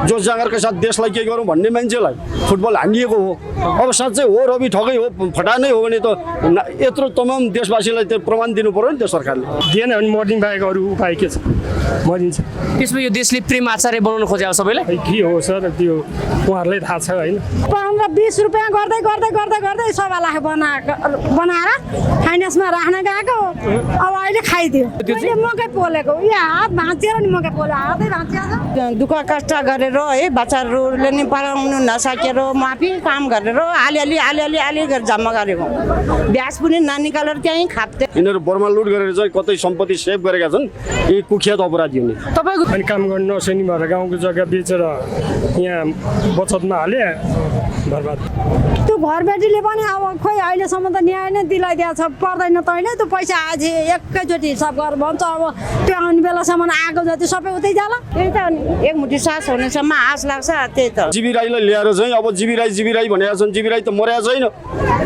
जोस जाँगरका साथ देशलाई के गरौँ भन्ने मान्छेलाई फुटबल हानिएको हो। अब साँच्चै हो रवि ठगै हो फटा नै हो भने त यत्रो तमाम देशवासीलाई त्यो प्रमाण दिनु पर्यो नि त्यो सरकारले। दिएन भने मर्ने बाहेक अरू उपाय के छ? मरिन्छ। त्यसमा यो देशले प्रेम आचार्य बनाउन खोज्यो सबैलाई। के हो सर त्यो उहाँहरूलाई थाहा छ होइन। 15-20 रुपियाँ गर्दै गर्दै गर्दै गर्दै 1.25 लाख बनाएर फाइनेन्समा राख्न गएको अब अहिले खाइदियो। अहिले मकै पोलेको यहाँ हात भाँचिएर नि मकै पोल्यो हातै भाँचिएको। दुःख कष्ट गरेर है बच्चाहरूले नि पढाउनु नसकेर माफी काम गरेर अलि गरेर जम्मा गरेको ब्याज पनि ननिकालेर त्यहीँ खाप्थे। यिनीहरू बर्मा लुट गरेर चाहिँ कतै सम्पत्ति सेभ गरेका छन्। यी कुख्यात अपराधी हुने। तपाईँको अनि काम गर्न नसक्ने भएर गाउँको जग्गा बेचेर यहाँ बचतमा हाले बर्बाद। त्यो घरबेटीले पनि अब खोइ अहिलेसम्म त न्याय नै दिलाइदिएको छ। पर्दैन तैँले त्यो पैसा आज एकैचोटि हिसाब गरेर भन्छ। अब त्यो आउने बेलासम्म आएको जति सबै उतै जाला। त्यही त एक मुठी सास हुनेसम्म आश लाग्छ। त्यही त जीवी राईलाई ल्याएर चाहिँ अब जीवी राई भनेका छन्। जीवी राई त मरेको छैन,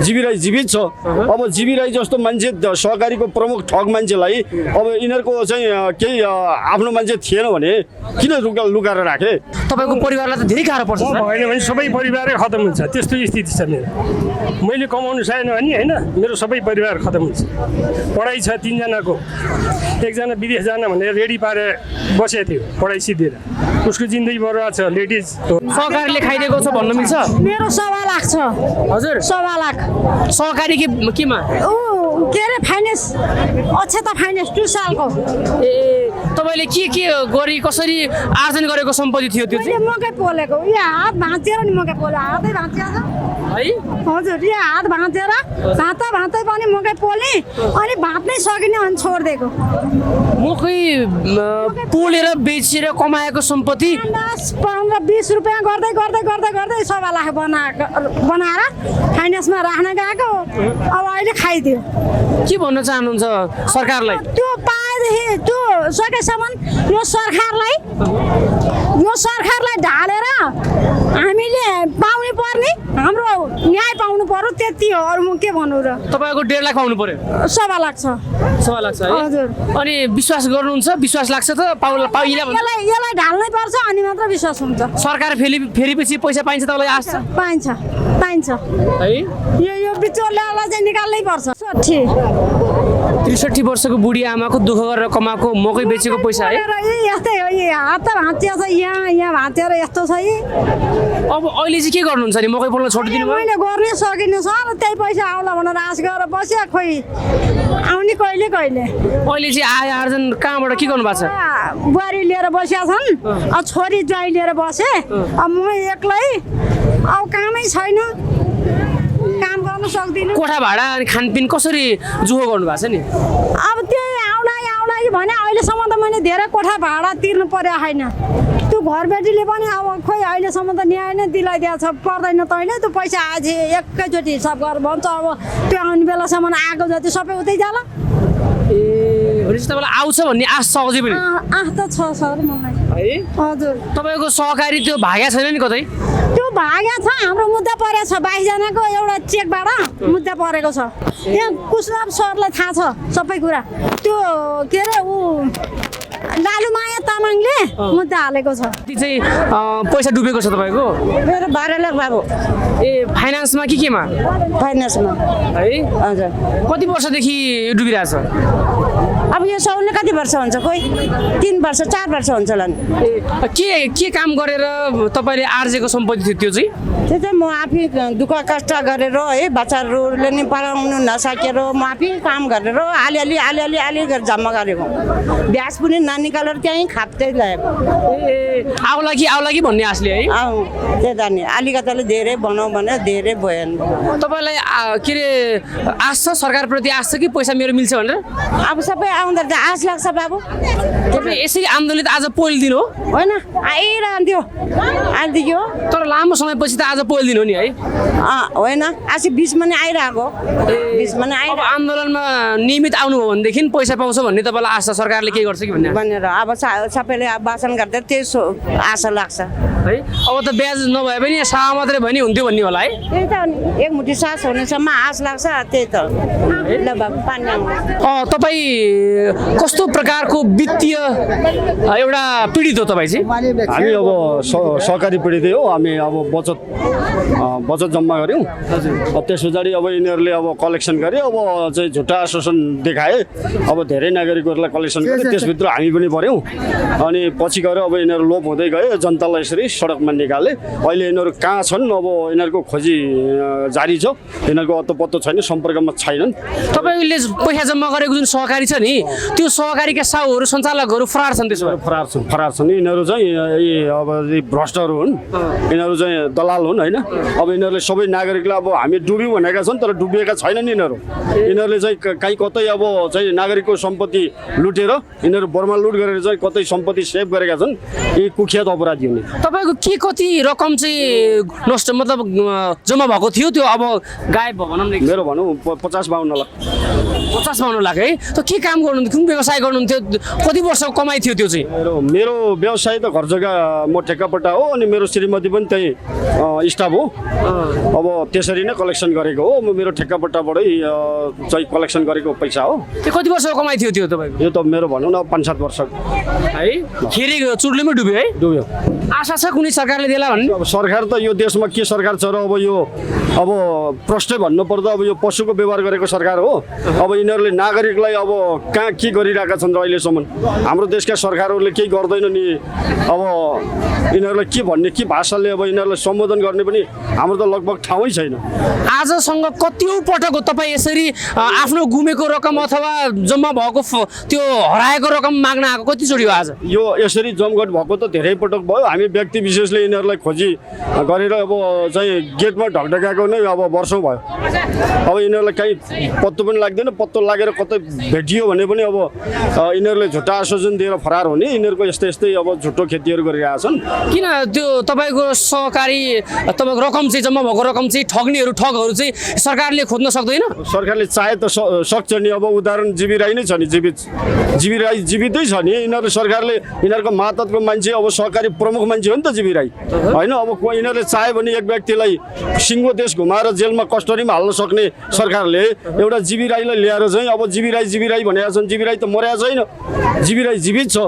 जीवी राई जीवित छ। अब जीवी राई जस्तो मान्छे सहकारीको प्रमुख ठग मान्छेलाई अब यिनीहरूको चाहिँ केही आफ्नो मान्छे थिएन भने किन लुकाएर राखे? तपाईँको परिवारलाई त धेरै गाह्रो पर्छ। भएन भने सबै परिवारै खतम हुन्छ। त्यस्तो स्थिति छ मेरो। मैले कमाउनु सकेन भने होइन मेरो सबै परिवार खतम हुन्छ। पढाइ छ 3 जनाको, एकजना विदेश जान भनेर रेडी पारेर बसेको थियो पढाइ सिद्धेर। उसको जिन्दगी बर्बाद छ। लेडिज सहकारीले खाइदिएको छ भन्नु मिल्छ? मेरो 1.25 लाख छ। हजुर 1.25 लाख सहकारी केमा? के अरे फाइनेन्स अक्षता फाइनेन्स 2 सालको। ए तपाईँले के गरी कसरी आर्जन गरेको सम्पत्ति थियो त्यो चाहिँ? मकै पोलेको यहाँ हात भाँचिएर नि मकै पोल्यो हातै भाँचिएको छ। है हजुर यहाँ हात भाँचेर भाँच्दै पनि मकै पोल्ने अनि भाँच्नै सकिने अनि छोडिदिएको। मकै पोलेर बेचेर कमाएको सम्पत्ति 15-20 रुपियाँ गर्दै गर्दै गर्दै गर्दै 1.25 लाख बनाएर फाइनेन्समा राख्न गएको अब अहिले खाइदियो। के भन्न चाहनुहुन्छ सरकारलाई? त्यो पाएदेखि त्यो सकेसम्म यो सरकारलाई ढालेर हामीले पाउनु पर्ने हाम्रो न्याय पाउनु पर्यो त्यति हो। अरू म के भन्नु र? तपाईँको 1.5 लाख पाउनु पर्यो। 1.25 लाख छ। 1.25 लाख छ है? हजुर। अनि विश्वास गर्नुहुन्छ? विश्वास लाग्छ त पाइला भन्नु? यसलाई ढाल्नै पर्छ अनि मात्र विश्वास हुन्छ। सरकार फेरिपछि पैसा पाइन्छ तपाईँलाई आश छ? पाइन्छ है यो बिचौलियालाई चाहिँ निकाल्नै पर्छ। 63 वर्षको बुढी आमाको दुःख गरेर कमाएको मकै बेचेको पैसा है? यस्तै हो। हात त भाँचिएको छ यहाँ भाँचेर यस्तो छ। अब अहिले चाहिँ के गर्नुहुन्छ नि? मकै पोल्न छोडिदिनु भयो? मैले गर्नै सकिनँ सर। त्यही पैसा आउला भनेर आश गरेर बस्यो खोइ आउने कहिले। अहिले चाहिँ आय आर्जन कहाँबाट के गर्नु भएको छ? बुहारी लिएर बसेका छन्। अब छोरी ज्वाइँ लिएर बसे। अब म एक्लै अब कामै छैन काम गर्न सक्दिनँ। कोठा भाडा अनि खानपिन कसरी जुहो गर्नु भएको छ नि? अब त्यही आउला भने अहिलेसम्म त मैले धेरै कोठा भाडा तिर्नु पर्यो छैन। त्यो घरबेटीले पनि अब खोइ अहिलेसम्म त न्याय नै दिलाइदिएको छ। पर्दैन तैँले त्यो पैसा आज एकैचोटि हिसाब गरेर भन्छ। अब त्यो आउने बेलासम्म आएको जति सबै उतै जाला। ए भनेपछि तपाईँलाई आउँछ भन्ने आश छ अझै पनि? आश त छ सर मलाई। है हजुर। तपाईँको सहकारी त्यो भाग्या छैन नि कतै? त्यो भाग्या छ। हाम्रो मुद्दा परेको छ 22 जनाको एउटा चेकबाट मुद्दा परेको छ। यहाँ कुशलाभ सरलाई थाहा छ सबै कुरा। त्यो के अरे लालुमाया तामाङले मुद्दा हालेको छ। ती चाहिँ पैसा डुबेको छ तपाईँको? मेरो 12 लाख बाबु। ए फाइनेन्समा केमा? फाइनेन्समा है हजुर। कति वर्षदेखि डुबिरहेछ? अब यो सौले कति वर्ष हुन्छ? कोही 3 वर्ष 4 वर्ष हुन्छ होला नि। के काम गरेर तपाईँले आर्जेको सम्पत्ति थियो त्यो चाहिँ? त्यो चाहिँ म आफै दुःख कष्ट गरेर है बच्चाहरूले नि पढाउनु नसकेर म आफै काम गरेर अलि गरेर जम्मा गरेको ब्याज पनि ननिकालेर त्यहीँ खाप्दै ल्याएको। ए आउला कि भन्ने आशले है? त्यही त नि अलिकतिले धेरै बनाऊ भने धेरै भएन। तपाईँलाई के अरे आश छ सरकारप्रति आश छ कि पैसा मेरो मिल्छ भनेर? अब सबै आउँदा त आश लाग्छ बाबु। तपाईँ यसरी आन्दोलित आज पहिलो दिन हो होइन? आइरहन्थ्यो आइदियो तर लामो समयपछि त आज पहिलो दिन हो नि है? होइन आज 20मा नै आइरहेको। 20मा नै अब आन्दोलनमा नियमित आउनुभयो भनेदेखि पैसा पाउँछ भन्ने तपाईँलाई आशा सरकारले के गर्छ कि भन्ने भनेर अब सबैले भाषण गर्दा त्यही आशा लाग्छ। है अब त ब्याज नभए पनि सा मात्रै भयो नि हुन्थ्यो भन्ने होला है त्यही त अनि एक मुठी सास हुनेसम्म आश लाग्छ त्यही त ल बाबु पानी ल्याउनु तपाईँ कस्तो प्रकारको वित्तीय एउटा पीडित हो तपाईँ चाहिँ हामी अब सहकारी पीडित हो हामी अब बचत जम्मा गऱ्यौँ त्यस पछाडि अब यिनीहरूले अब कलेक्सन गरे अब चाहिँ झुट्टा आश्वासन देखाए अब धेरै नागरिकहरूलाई कलेक्सन गरे त्यसभित्र हामी पनि पऱ्यौँ अनि पछि गएर अब यिनीहरू लोप हुँदै गए जनतालाई यसरी सडकमा निकाले अहिले यिनीहरू कहाँ छन् अब यिनीहरूको खोजी जारी छ यिनीहरूको अत्तो छैन सम्पर्कमा छैनन् तपाईँले पैसा जम्मा गरेको जुन सहकारी छ नि त्यो सहकारीका साहुहरू सञ्चालकहरू फरार छन् त्यसो भए फरार छन् यिनीहरू चाहिँ अब भ्रष्टहरू हुन् यिनीहरू चाहिँ दलाल हुन् होइन अब यिनीहरूले सबै नागरिकलाई अब हामी डुब्यौँ भनेका छन् तर डुबिएका छैनन् यिनीहरूले चाहिँ कहीँ कतै अब चाहिँ नागरिकको सम्पत्ति लुटेर यिनीहरू बर्मा लुट गरेर चाहिँ कतै सम्पत्ति सेभ गरेका छन् यी कुख्यात अपराधी हुने तपाईँको के कति रकम चाहिँ नष्ट मतलब जम्मा भएको थियो त्यो अब गायब भयो भनौँ न मेरो भनौँ 50-52 लाख 50-52 लाख है त के काम गर्नुहुन्थ्यो कुन व्यवसाय गर्नुहुन्थ्यो कति वर्षको कमाइ थियो त्यो चाहिँ मेरो व्यवसाय त घर जग्गा म ठेक्कापट्टा हो अनि मेरो श्रीमती पनि त्यही स्टाफ हो अब त्यसरी नै कलेक्सन गरेको हो म मेरो ठेक्कापट्टाबाटै चाहिँ कलेक्सन गरेको पैसा हो त्यो कति वर्षको कमाइ थियो त्यो तपाईँको यो त मेरो भनौँ न 5-7 वर्ष है खेरी चुर्लीमै डुब्यो है डुब्यो आशा छ कुनै सरकारले देला भन्ने अब सरकार त यो देशमा के सरकार छ र अब प्रष्टै भन्नुपर्दा अब यो पशुको व्यवहार गरेको सरकार हो अब यिनीहरूले नागरिकलाई अब कहाँ के गरिरहेका छन् र अहिलेसम्म हाम्रो देशका सरकारहरूले केही गर्दैन नि अब यिनीहरूलाई के भन्ने के भाषाले अब यिनीहरूलाई सम्बोधन गर्ने पनि हाम्रो त लगभग ठाउँै छैन आजसँग कतिौँ पटक तपाईँ यसरी आफ्नो गुमेको रकम अथवा जम्मा भएको त्यो हराएको रकम माग्न आएको कतिचोटि हो आज यो यसरी जमघट भएको त धेरै पटक भयो हामी व्यक्ति विशेषले यिनीहरूलाई खोजी गरेर अब चाहिँ गेटमा ढकढकाएको नै अब वर्षौँ भयो अब यिनीहरूलाई कहीँ पत्तो पनि लाग्दैन पत्तो लागेर कतै भेटियो भने पनि अब यिनीहरूले झुट्टा आश्वासन दिएर फरार हुने यिनीहरूको यस्तै अब झुट्टो खेतीहरू गरिरहेका छन् किन त्यो तपाईँको सहकारी तपाईँको रकम चाहिँ जम्मा भएको रकम चाहिँ ठगहरू चाहिँ सरकारले खोज्न सक्दैन सरकारले चाहे त सक्छ नि अब उदाहरण जीवी राई नै छ नि जीवी राई जीवितै छ नि यिनीहरू सरकारले यिनीहरूको मातहतको मान्छे अब सहकारी प्रमुख मान्छे हो नि त जीवी राई होइन अब यिनीहरूले चाह्यो भने एक व्यक्तिलाई सिङ्गो देश घुमाएर जेलमा कस्टडीमा हाल्न सक्ने सरकारले एउटा जीवी राईलाई ल्याएर चाहिँ अब जीवी राई भनेका छन् जीवी राई त मरेको छैन जीवी राई जीवित छ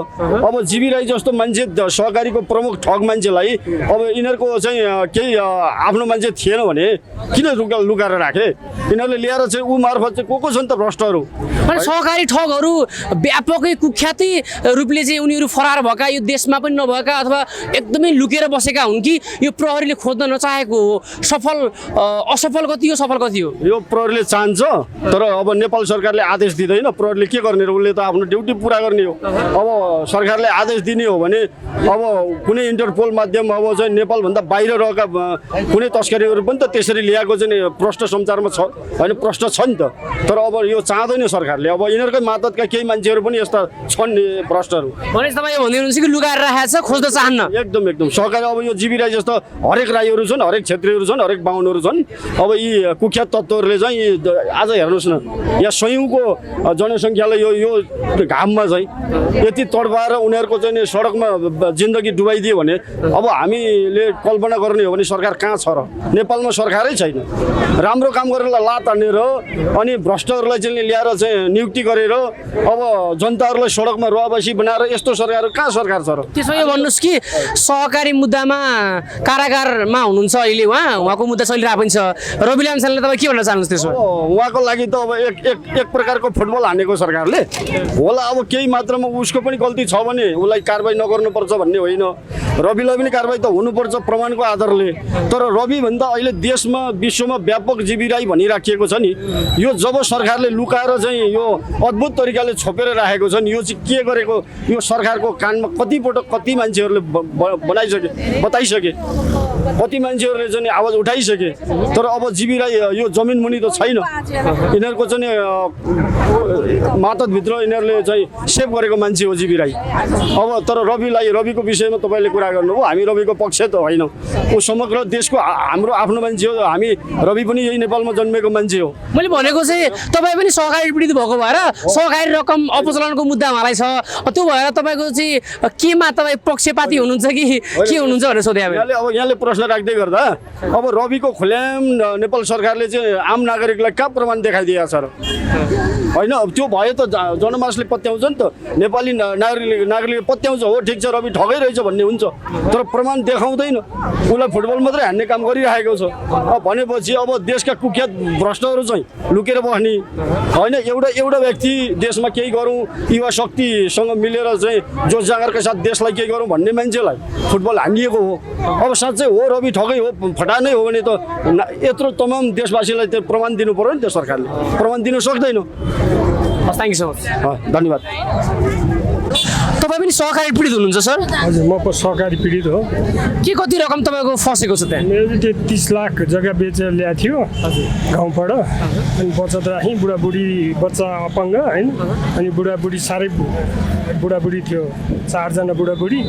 अब जीवी राई जस्तो मान्छे सहकारीको प्रमुख ठग मान्छेलाई अब यिनीहरूको चाहिँ केही आफ्नो मान्छे थिएन भने किन लुकाएर राखे यिनीहरूले ल्याएर चाहिँ ऊ मार्फत चाहिँ को छन् त भ्रष्टहरू अनि सहकारी ठगहरू व्यापकै कुख्याती रूपले चाहिँ उनीहरू फरार भएका यो देशमा पनि नभएका अथवा एकदमै लुकेर बसेका हुन् कि यो प्रहरीले खोज्न नचाहेको हो असफल कति हो सफल कति हो यो प्रहरीले चाहन्छ तर अब नेपाल सरकारले आदेश दिँदैन प्रहरीले के गर्ने र उसले त आफ्नो ड्युटी पुरा गर्ने हो अब सरकारले आदेश दिने हो भने अब कुनै इन्टरपोल माध्यम अब चाहिँ नेपालभन्दा बाहिर रहेका कुनै तस्करीहरू पनि त त्यसरी ल्याएको चाहिँ प्रष्ट सञ्चारमा छ होइन प्रष्ट छ नि त तर अब यो चाहँदैन सरकारले अब यिनीहरूकै मातहतका केही मान्छेहरू पनि यस्ता छन् नि भ्रष्टहरू भनेपछि तपाईँ भन्दै हुनुहुन्छ कि लुगाएर राखेको छ खोज्न चाहन्न एकदम सहकारी अब यो जीवी राई जस्तो हरेक राईहरू छन् हरेक क्षेत्रीहरू छन् हरेक बाहुनहरू छन् अब यी कुख्यात तत्त्वहरूले चाहिँ आज हेर्नुहोस् न यहाँ सयौँको जनसङ्ख्यालाई यो घाममा चाहिँ यति तडपाएर उनीहरूको चाहिँ सडकमा जिन्दगी डुबाइदियो भने अब हामीले कल्पना गर्ने हो भने सरकार कहाँ छ र नेपालमा सरकारै छैन राम्रो काम गरेर लात हानेर अनि भ्रष्टहरूलाई चाहिँ ल्याएर चाहिँ नियुक्ति गरेर अब जनताहरूलाई सडकमा रुवाबासी बनाएर यस्तो सरकार कहाँ सरकार छ र त्यसो यो भन्नुहोस् कि सहकारी मुद्दामा कारागारमा हुनुहुन्छ अहिले उहाँको मुद्दा चलिरहेको पनि छ रवि लामिछानेले तपाईँ के भन्न चाहनुहुन्छ त्यसो उहाँको लागि त अब एक प्रकारको फुटबल हानेको सरकारले होला अब केही मात्रामा उसको पनि गल्ती छ भने उसलाई कारबाही नगर्नुपर्छ भन्ने होइन रविलाई पनि कारबाही त हुनुपर्छ प्रमाणको आधारले तर रवि भन्दा अहिले देशमा विश्वमा व्यापक जीवी राई भनिराखिएको छ नि यो जब सरकारले लुकाएर चाहिँ यो अद्भुत तरिकाले छोपेर राखेको छ नि यो चाहिँ के गरेको यो सरकारको कानमा कतिपटक कति मान्छेहरूले बताइसके कति मान्छेहरूले चाहिँ आवाज उठाइसके तर अब जीवी राई यो जमिन मुनि त छैन यिनीहरूको चाहिँ मातहतभित्र यिनीहरूले चाहिँ सेभ गरेको मान्छे हो जीवी राई अब तर रविको विषयमा तपाईँले कुरा गर्नुभयो हामी रविको पक्ष त होइनौँ ऊ समग्र देशको हाम्रो आफ्नो मान्छे हो हामी रवि पनि यही नेपालमा जन्मेको मान्छे हो मैले भनेको चाहिँ तपाईँ पनि सहकारी पीडित भएको भएर सहकारी रकम अपचलनको मुद्दा उहाँलाई छ त्यो भएर तपाईँको चाहिँ केमा तपाईँ पक्षपाती हुनुहुन्छ हुनुहुन्छ कि के हुनुहुन्छ भनेर सोधे अब यहाँले प्रश्न राख्दै गर्दा अब रविको खुल्याम नेपाल सरकारले चाहिँ आम नागरिकलाई कहाँ प्रमाण देखाइदिएको छ र होइन अब त्यो भयो त जनमानसले पत्याउँछ नि त नेपाली नागरिकले पत्याउँछ हो ठिक छ रवि ठगै रहेछ भन्ने हुन्छ तर प्रमाण देखाउँदैन उसलाई फुटबल मात्रै हान्ने काम गरिरहेको छ अब भनेपछि अब देशका कुख्यात भ्रष्टहरू चाहिँ लुकेर बस्ने होइन एउटा व्यक्ति देशमा केही गरौँ युवा शक्तिसँग मिलेर चाहिँ जोस जाँगरका साथ देशलाई केही गरौँ भन्ने मान्छेलाई फुटबल हानिएको हो अब साँच्चै हो रवि ठगै हो फटा नै हो भने त यत्रो तमाम देशवासीलाई त्यो प्रमाण दिनु पर्यो नि त सरकारले प्रमाण दिन सक्दैन थ्याङ्क यू सो मच धन्यवाद तपाईँ पनि सहकारी पीडित हुनुहुन्छ सर हजुर म सहकारी पीडित हो के कति रकम तपाईँको फसेको छ त्यहाँ मेरो त्यो 30 लाख जग्गा बेचेर ल्याएको थियो गाउँबाट अनि बचत राखेँ बुढाबुढी बच्चा अपाङ्ग होइन अनि बुढाबुढी साह्रै बुढाबुढी थियो 4 जना बुढाबुढी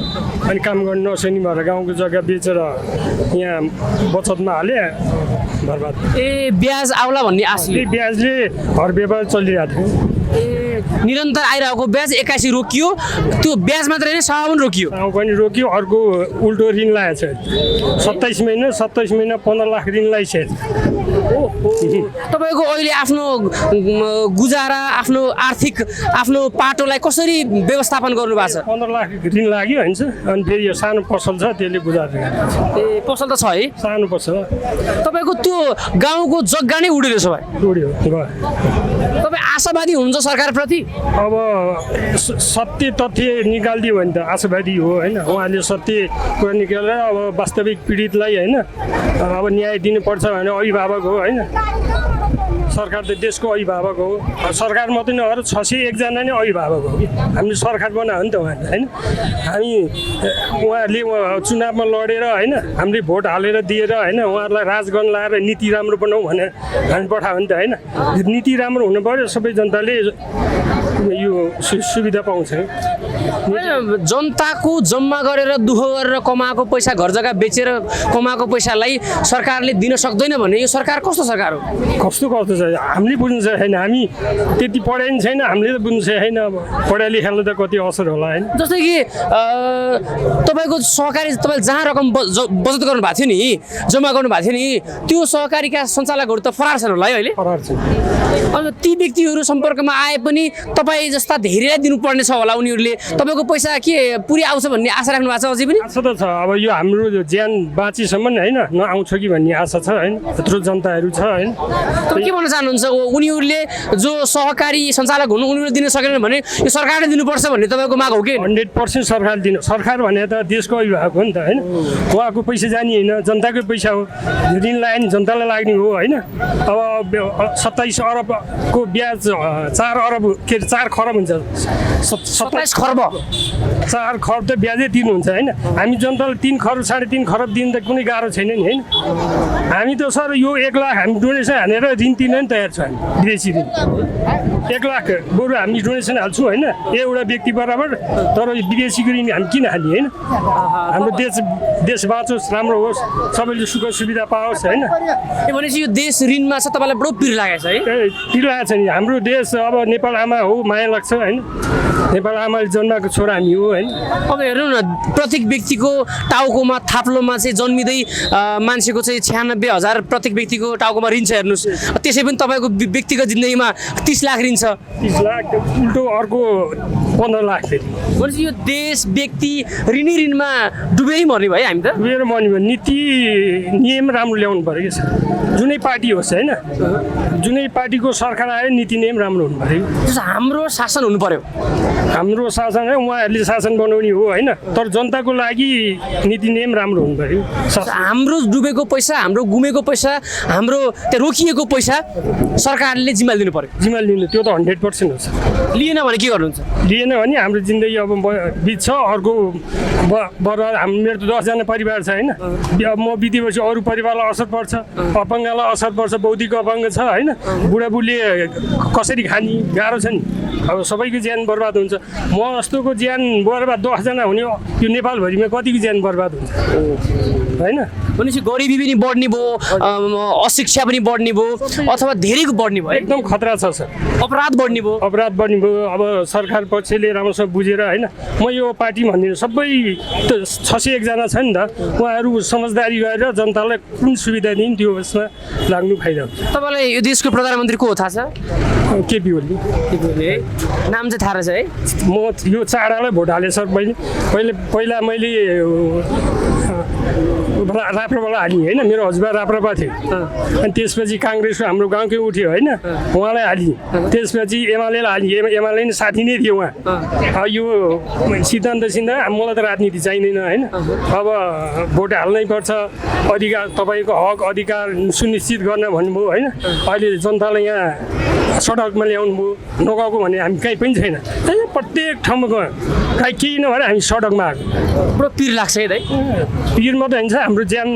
अनि काम गर्न नसक्ने भएर गाउँको जग्गा बेचेर यहाँ बचतमा हाले बर्बाद ए ब्याज आउला भन्ने आशले त्यही ब्याजले घर व्यवहार चलिरहेको थियो निरन्तर आइरहेको ब्याज 81 रोकियो त्यो ब्याज मात्रै होइन सावा पनि रोकियो गाउँ पनि रोकियो अर्को उल्टो ऋण लागेको छ 27 महिना 15 लाख ऋण लगाइसकेको तपाईँको अहिले आफ्नो गुजारा आफ्नो आर्थिक आफ्नो पाटोलाई कसरी व्यवस्थापन गर्नु भएको छ 15 लाख ऋण लाग्यो होइन अनि फेरि यो सानो पसल छ त्यसले गुजारेर ए पसल त छ है सानो पसल तपाईँको त्यो गाउँको जग्गा नै उडेर छ भाइ उड्यो गयो तपाईँ आशावादी हुनुहुन्छ सरकारप्रति अब सत्य तथ्य निकालिदियो भने त आशावादी हो होइन उहाँले सत्य कुरा निकालेर अब वास्तविक पीडितलाई होइन अब न्याय दिनुपर्छ भने अभिभावक हो होइन सरकार त देशको अभिभावक हो सरकार मात्रै नभएर 601 जना नै अभिभावक हो कि हामीले सरकार बनायो नि त उहाँले होइन हामी उहाँहरूले चुनावमा लडेर होइन हामीले भोट हालेर दिएर होइन उहाँहरूलाई राजगन लगाएर नीति राम्रो बनाऊ भनेर हामी पठायो नि त होइन नीति राम्रो हुनु पऱ्यो सबै जनताले यो सुविधा पाउँछ जनताको जम्मा गरेर दुःख गरेर कमाएको पैसा घर जग्गा बेचेर कमाएको पैसालाई सरकारले दिन सक्दैन भने यो सरकार कस्तो सरकार हो कस्तो छ हामीले बुझ्नु छैन हामी त्यति पढाइ पनि छैन हामीले त बुझ्नु छैन अब पढाइ लेखाइले त कति असर होला होइन जस्तै कि तपाईँको सहकारी तपाईँले जहाँ रकम बचत गर्नु भएको थियो नि जम्मा गर्नु भएको थियो नि त्यो सहकारीका सञ्चालकहरू त फरार छन् होला है अहिले फरार छ अन्त ती व्यक्तिहरू सम्पर्कमा आए पनि तपाईँ जस्ता धेरैलाई दिनुपर्ने छ होला उनीहरूले तपाईँको पैसा के पुरै आउँछ भन्ने आशा राख्नु भएको छ अझै पनि आशा त छ अब यो हाम्रो ज्यान बाँचीसम्म होइन नआउँछ कि भन्ने आशा छ होइन यत्रो जनताहरू छ होइन तपाईँ के भन्न चाहनुहुन्छ उनीहरूले जो सहकारी सञ्चालक हुनु उनीहरूले दिन सकेनन् भने यो सरकारले दिनुपर्छ भन्ने तपाईँको माग हो कि 100% सरकार दिनु सरकार भने त देशको अभिभावक हो नि त होइन उहाँको पैसा जाने होइन जनताकै पैसा हो ऋण लाग्यो नि जनतालाई लाग्ने हो होइन अब 27 अरबको ब्याज 4 अरब के अरे 4 खरब हुन्छ 27 खर्ब 4 खरब त ब्याजै तिर्नुहुन्छ होइन हामी जनतालाई 3 खरब 3.5 खरब दिनु त कुनै गाह्रो छैन नि होइन हामी त सर यो 1 लाख हामी डोनेसन हानेर ऋण तिर्न नि तयार छ हामी विदेशी ऋण 1 लाख बरु हामी डोनेसन हाल्छौँ होइन एउटा व्यक्ति बराबर तर विदेशीको ऋण हामी किन हाल्ने होइन हाम्रो देश बाँचोस् राम्रो होस् सबैले सुख सुविधा पाओस् होइन भनेपछि यो देश ऋणमा छ तपाईँलाई बडो पिर लागेको छ है पिर लागेको छ नि हाम्रो देश अब नेपाल आमा हो माया लाग्छ होइन नेपाल आमाले जन्माएको छोरा हामी हो होइन अब हेर्नु न प्रत्येक व्यक्तिको टाउकोमा थाप्लोमा चाहिँ जन्मिँदै मान्छेको चाहिँ 96,000 प्रत्येक व्यक्तिको टाउकोमा ऋण छ हेर्नुहोस् त्यसै पनि तपाईँको व्यक्तिगत जिन्दगीमा 30 लाख ऋण छ 30 लाख उल्टो अर्को 15 लाख फेरि भनेपछि यो देश व्यक्ति ऋणमा डुबै मर्ने भयो हामी त डुबेर मर्ने भयो नीति नियम राम्रो ल्याउनु पऱ्यो कि जुनै पार्टी होस् होइन जुनै पार्टीको सरकार आयो नीति नियम राम्रो हुनु पऱ्यो हाम्रो शासन हुनु पर्यो हाम्रो शासन है उहाँहरूले शासन बनाउने हो होइन तर जनताको लागि नीति नियम राम्रो हुनु पऱ्यो हाम्रो डुबेको पैसा हाम्रो गुमेको पैसा हाम्रो त्यो रोकिएको पैसा सरकारले जिम्मेल दिनु पर्यो जिम्मेल दिनु त्यो त 100% हो लिएन भने के गर्नुहुन्छ लिएन भने हाम्रो जिन्दगी अब बित्छ अर्को मेरो त 10 जना परिवार छ होइन अब म बितेपछि अरू परिवारलाई असर पर्छ अपाङ्गलाई असर पर्छ बौद्धिक अपाङ्ग छ होइन बुढाबुढीले कसरी खाने गाह्रो छ नि अब सबैको ज्यान बर्बाद हुन्छ म यस्तोको ज्यान बर्बाद 10 जना हुने यो नेपालभरिमा कतिको ज्यान बर्बाद हुन्छ होइन भनेपछि गरिबी पनि बढ्ने भयो अशिक्षा पनि बढ्ने भयो अथवा धेरैको बढ्ने भयो है? एकदम खतरा छ सर अपराध बढ्ने भयो अपराध बढ्ने भयो अब सरकार पक्षले राम्रोसँग बुझेर होइन म यो पार्टी भन्दिनँ सबै त 601 जना छ नि त उहाँहरू समझदारी गरेर जनतालाई कुन सुविधा दिन् त्यो उसमा लाग्नु फाइदा हुन्छ तपाईँलाई यो देशको प्रधानमन्त्री को हो थाहा छ? केपी ओली नाम चाहिँ थाहा रहेछ है? म यो चाडालाई भोट हालेँ सर पहिला मैले राप्रपालाई हालेँ होइन मेरो हजुरबा राप्रपा थियो अनि त्यसपछि काङ्ग्रेसको हाम्रो गाउँकै उठ्यो होइन उहाँलाई हालेँ त्यसपछि एमालेलाई हालेँ एमाले नै साथी नै थियो उहाँ यो सिद्धान्त सिन्हा मलाई त राजनीति चाहिँदैन होइन अब भोट हाल्नै पर्छ अधिकार तपाईँको हक अधिकार सुनिश्चित गर्न भन्नुभयो होइन अहिले जनतालाई यहाँ सडकमा ल्याउनु भयो नगएको भने हामी कहीँ पनि छैन प्रत्येक ठाउँमा गयो कहीँ केही नभएर हामी सडकमा आएको पुरो पिर लाग्छ है दाइ? पिर मात्रै हुन्छ हाम्रो ज्यान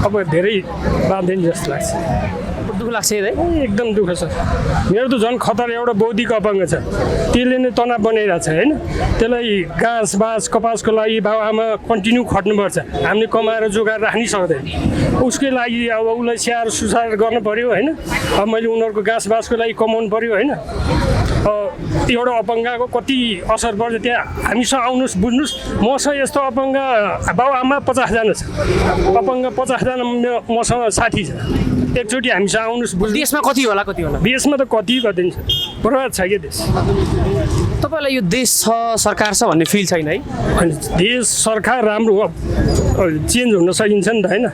अब धेरै बाँध्दैन जस्तो लाग्छ दुःख लाग्छ है दाइ? एकदम दुःख छ मेरो त झन् खतरा एउटा बौद्धिक अपाङ्ग छ त्यसले नै तनाव बनाइरहेको छ होइन त्यसलाई घाँस बाँस कपासको लागि बाबुआमा कन्टिन्यू खट्नुपर्छ हामीले कमाएर जोगाएर राख्नै सक्दैन उसकै लागि अब उसलाई स्याहार सुसार गर्नु पऱ्यो होइन अब मैले उनीहरूको घाँस बाँसको लागि कमाउनु पऱ्यो होइन एउटा अपाङ्गको कति असर पर्छ त्यहाँ हामीसँग आउनुहोस् बुझ्नुहोस् मसँग यस्तो अपाङ्ग बाबुआमा 50 जना छ अपाङ्ग 50 जना मसँग साथी छ एकचोटि हामीसँग आउनुहोस् बुझ्नु देशमा कति होला देशमा त कति छ बर्बाद छ क्या देश तपाईँलाई यो देश छ सरकार छ भन्ने फिल छैन है? अनि देश सरकार राम्रो हो चेन्ज हुन सकिन्छ नि त होइन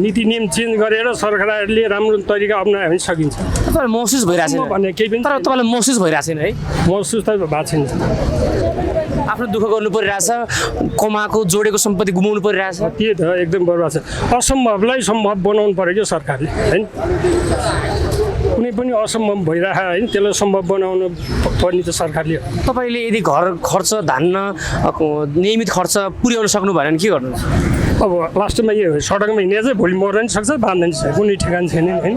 नीति नियम चेन्ज गरेर सरकारले राम्रो तरिका अप्नायो भने सकिन्छ तपाईँलाई महसुस भइरहेको छैन भन्ने केही पनि तर तपाईँलाई महसुस भइरहेको छैन है? महसुस त भएको छैन आफ्नो दुःख गर्नु परिरहेछ कमाएको जोडेको सम्पत्ति गुमाउनु परिरहेछ के त एकदम बर्बाद छ असम्भवलाई सम्भव बनाउनु पऱ्यो क्या सरकारले होइन कुनै पनि असम्भव भइरह होइन त्यसलाई सम्भव बनाउनु पर्ने त सरकारले हो तपाईँले यदि घर खर्च धान्न नियमित खर्च पुर्याउन सक्नु भएन भने के गर्नु? अब लास्टमा यो सडकमा हिँडेर चाहिँ भोलि मर्न नि सक्छ बाँध्न नि सक्छ कुनै ठेगान छैन होइन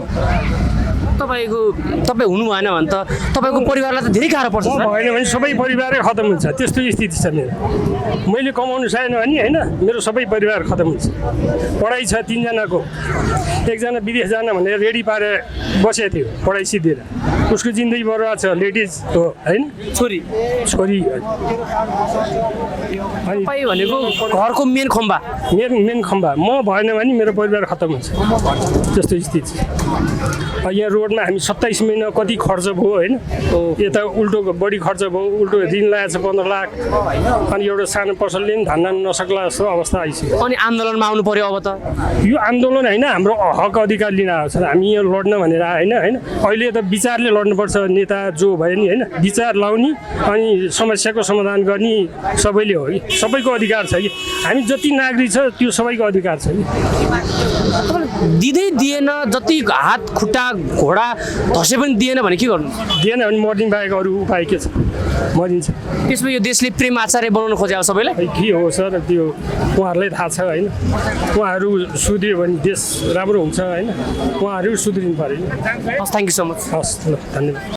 तपाईँ हुनु भएन भने त तपाईँको परिवारलाई त धेरै गाह्रो पर्छ म सर। भएन भने सबै परिवारै खतम हुन्छ त्यस्तो स्थिति छ मेरो मैले कमाउनु सकेन भने होइन मेरो सबै परिवार खतम हुन्छ पढाइ छ 3 जनाको एकजना विदेश जान भनेर रेडी पारेर बसेको थियो पढाइ सिद्धेर उसको जिन्दगी बर्बाद छ लेडिज हो होइन छोरी अनि तपाईँ भनेको घरको मेन खम्बा मेन खम्बा म भएन भने मेरो परिवार खतम हुन्छ त्यस्तो स्थिति छ यहाँ रोडमा हामी 27 महिना कति खर्च भयो होइन यता उल्टो बढी खर्च भयो उल्टो ऋण लागेको छ 15 लाख अनि एउटा सानो पसलले पनि धान्न नसक्ला जस्तो अवस्था आइसक्यो अनि आन्दोलनमा आउनु पर्यो अब त यो आन्दोलन होइन हाम्रो हक अधिकार लिन आएको छ हामी यो लड्न भनेर होइन अहिले त विचारले लड्नुपर्छ नेता जो भए नि होइन विचार लाउने अनि समस्याको समाधान गर्ने सबैले हो कि सबैको अधिकार छ कि हामी जति नागरिक छ त्यो सबैको अधिकार छ कि दिँदै दिएन जति हात खुट्टा घोडा धसे पनि दिएन भने के गर्नु? दिएन भने मर्ने बाहेक अरू उपाय के छ मरिन्छ त्यसमा यो देशले प्रेम आचार्य बनाउन खोज्यो सबैलाई खै के हो सर त्यो उहाँहरूलाई थाहा छ होइन उहाँहरू सुध्रियो भने देश राम्रो हुन्छ होइन उहाँहरू सुध्रिनु पऱ्यो हस् थ्याङ्क यू सो मच हस् ल धन्यवाद